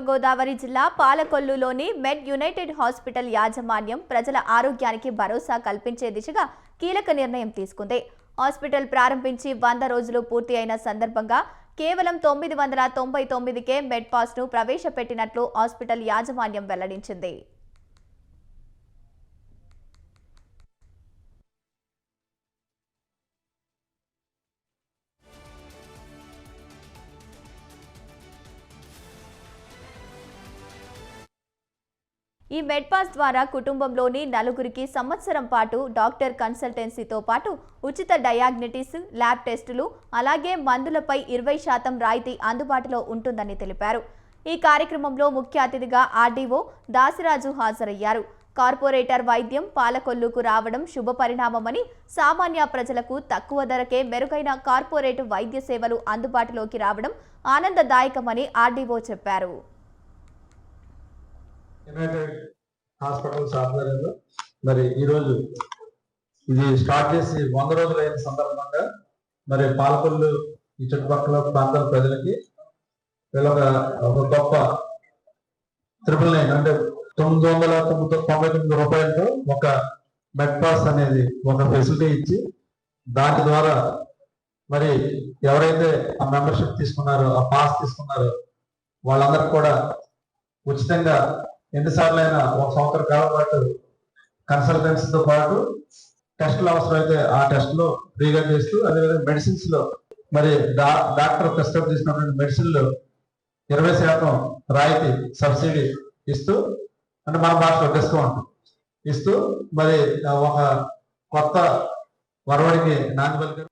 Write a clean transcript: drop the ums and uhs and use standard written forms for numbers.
గోదావరి జిల్లా పాలకొల్లులోని మెడ్ United hospital యాజమాన్యం ప్రజల ఆరోగ్యానికి భరోసా కల్పించే దిశగా కీలక నిర్ణయం తీసుకుంది. హాస్పిటల్ ప్రారంభించి 100 రోజులు పూర్తి అయిన సందర్భంగా కేవలం 999కే మెడ్ పాస్ ను ప్రవేశపెట్టినట్లు హాస్పిటల్ యాజమాన్యం వెల్లడించింది. ఈ మెడ్ పాస్ ద్వారా కుటుంబంలోని నలుగురికి సంవత్సరం పాటు డాక్టర్ కన్సల్టెన్సీతో పాటు ఉచిత డయాగ్నోసిస్, ల్యాబ్ టెస్టులు, అలాగే మందులపై 20% రాయితీ అందుబాటులో ఉంటుందని తెలిపారు. ఈ కార్యక్రమంలో ముఖ్య అతిథిగా ఆర్డీఓ దాసిరాజు హాజరయ్యారు. కార్పొరేటర్ వైద్యం పాలకొల్లుకు రావడం శుభ పరిణామమని, సామాన్య ప్రజలకు తక్కువ ధరకే మెరుగైన కార్పొరేట్ వైద్య సేవలు అందుబాటులోకి రావడం ఆనందదాయకమని ఆర్డీఓ చెప్పారు. యునైటెడ్ హాస్పిటల్స్ ఆధ్వర్యంలో మరి ఈరోజు ఇది స్టార్ట్ చేసి 100 రోజులు అయిన సందర్భంగా మరి పాలకొల్లు ఈ చుట్టుపక్కల ప్రాంతాల ప్రజలకి ఒక గొప్ప 999 అంటే 999 రూపాయలతో ఒక మెడ్ పాస్ అనేది ఒక ఫెసిలిటీ ఇచ్చి దాని ద్వారా మరి ఎవరైతే ఆ మెంబర్షిప్ తీసుకున్నారో, ఆ పాస్ తీసుకున్నారో వాళ్ళందరికీ కూడా ఉచితంగా ఎన్నిసార్లు అయినా 1 సంవత్సర కాలం పాటు కన్సల్టెన్సీతో పాటు టెస్టులు అవసరమైతే ఆ టెస్టులు ఫ్రీగా చేస్తూ, అదేవిధంగా మెడిసిన్స్ లో మరి డాక్టర్ ప్రిస్క్రైబ్ చేసినటువంటి మెడిసిన్లు 20% రాయితీ సబ్సిడీ ఇస్తూ, అంటే మన భాషలో డిస్కౌంట్ ఇస్తూ మరి ఒక కొత్త వరవడికి నాంది పలికారు.